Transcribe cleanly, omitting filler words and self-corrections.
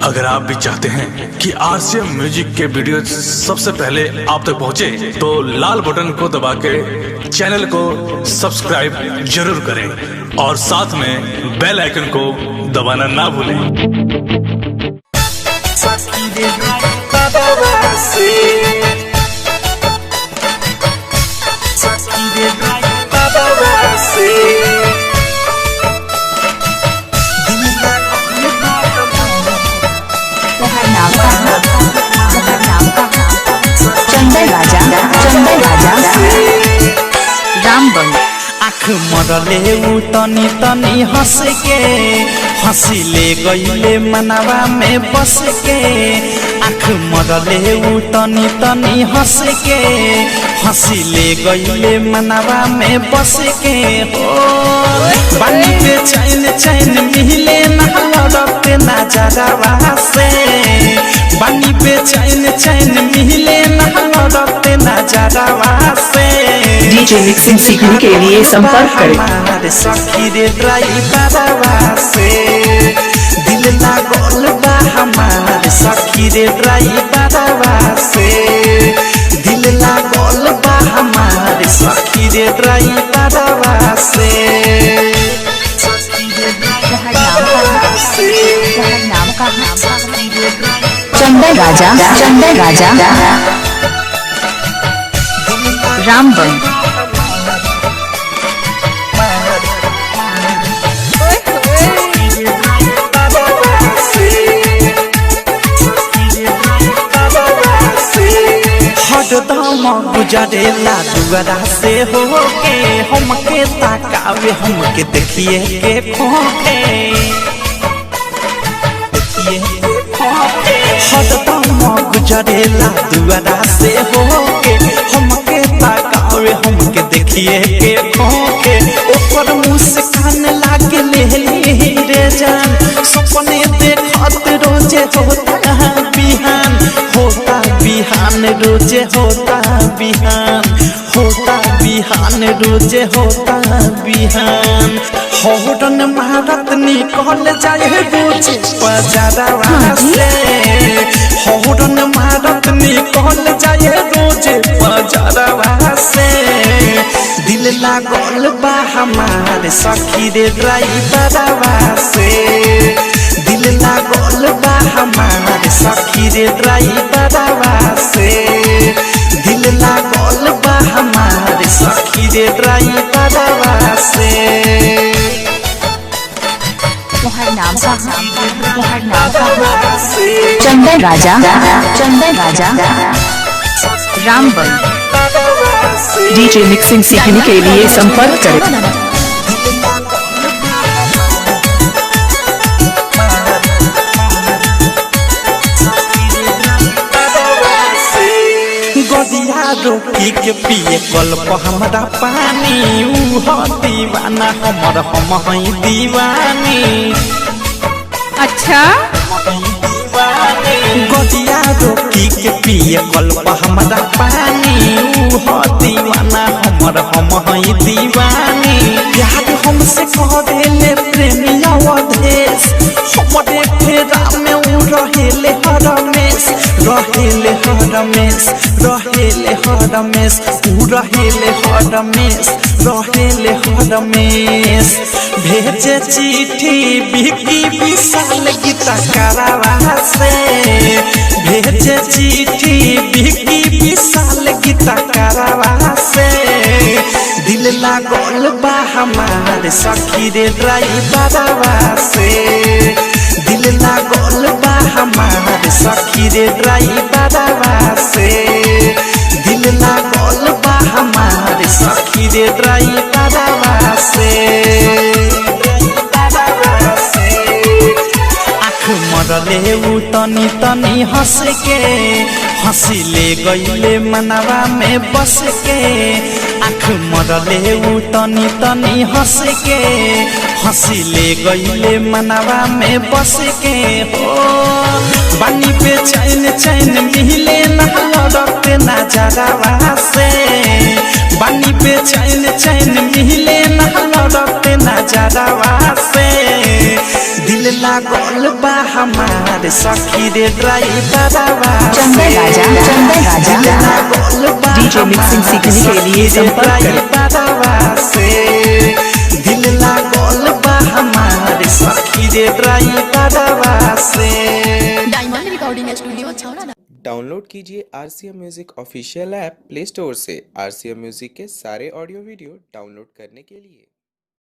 अगर आप भी चाहते हैं कि आरसीएम म्यूजिक के वीडियो सबसे पहले आप तक पहुंचे, तो लाल बटन को दबा के चैनल को सब्सक्राइब जरूर करें और साथ में बेल आइकन को दबाना ना भूलें। चंदन राजा रामबन आँख मरले उ तनी तनी हंस के हंसिले गईले मनवा में बस के। आँख मरले उ तनी तनी हंस के हंसिले गईले मनवा में बस के। हो बानी पे चैन चैन मिले नहरते नजरवा से, बानी पे चैन चैन मिले नहरते नजरवा से। डीजे मिक्सिंग सीखने के लिए संपर्क करें। हमारे सखी रे ड्राइवरवा से दिल लागल बा, हमारे सखी रे ड्राइवरवा से दिल लागल बा, हमारे सखी रे ड्राइवरवा से। चंदन राजा रामबन हरदम गुजरेला दुआरा से होके, हमके ताकावे हमके देखिए के खोके, हरदम गुजरेला दुआरा से होके, हमके ताकावे हमके देखिए के खोके। ओकर मुस्कान लागे लेली रे जान, सपने देखत रोजे होता बिहान, होता बिहान रोजे होता बिहान, होता बिहान रोजे होता बिहान। हौरन मारत निकल जाए रोजे बजारवा से, हौरन मारत निकल जाए रोजे बजारवा से। दिल लागल बा, हमारे सखी रे ड्राइवरवा से दिल लागल बा, हमारे सखी रे ड्राइवरवा से दिल लागल बा, हमारे सखी रे ड्राइवरवा से। चंदन राजा रामबन डीजे मिक्सिंग सीखने के लिए संपर्क करें। गदिया रोकी के पिए कल्प हमरा पानी, ऊ दीवाना हमर हम हई दीवानी। अच्छा गदिया रोकी के पिए कल्प हमरा पानी, ऊ दीवाना हमर हम हई दीवानी। प्यार हमसे करेले प्रेमिया वधेश, हमरे फेरा में ऊ रहेले हरमेश, रहेले हरमेश, रहेले हरमेश, ऊ रहेले हरमेश, रहेले हरमेश। भेजे चिट्ठी बिकी विशाल गीता करावा से, भेजे चिट्ठी बिकी विशाल गीता करावा से। दिल लागल बा, हमारे सखी रे ड्राइवरवा से दिल लागल बा, हमारे सखी रे ड्राइवरवा से दिल लागल बा, हमारे सखी रे ड्राइवरवा से। आँख मरले उ तनी तनी हंस के हंसिले गईले मनवा में बस के। आँख मरले उ तनी तनी हंस के हंसिले गईले मनवा में बस के। हो बानी पे चैन चैन मिले ना लड़ते नजरवा से बानी पे चैन चैन मिले ना लड़ते नजरवा से दिल लागल बा हमार सखी रे ड्राइवरवा चंदन राजा डीजे मिक्सिंग सीखने के लिए संपर्क करें। से दिल लागल बा हमार सखी रे ड्राइवरवा से। डायमंड रिकॉर्डिंग स्टूडियो छौड़ा। डाउनलोड कीजिए RCM music official app play store से। RCM म्यूजिक के सारे ऑडियो वीडियो डाउनलोड करने के लिए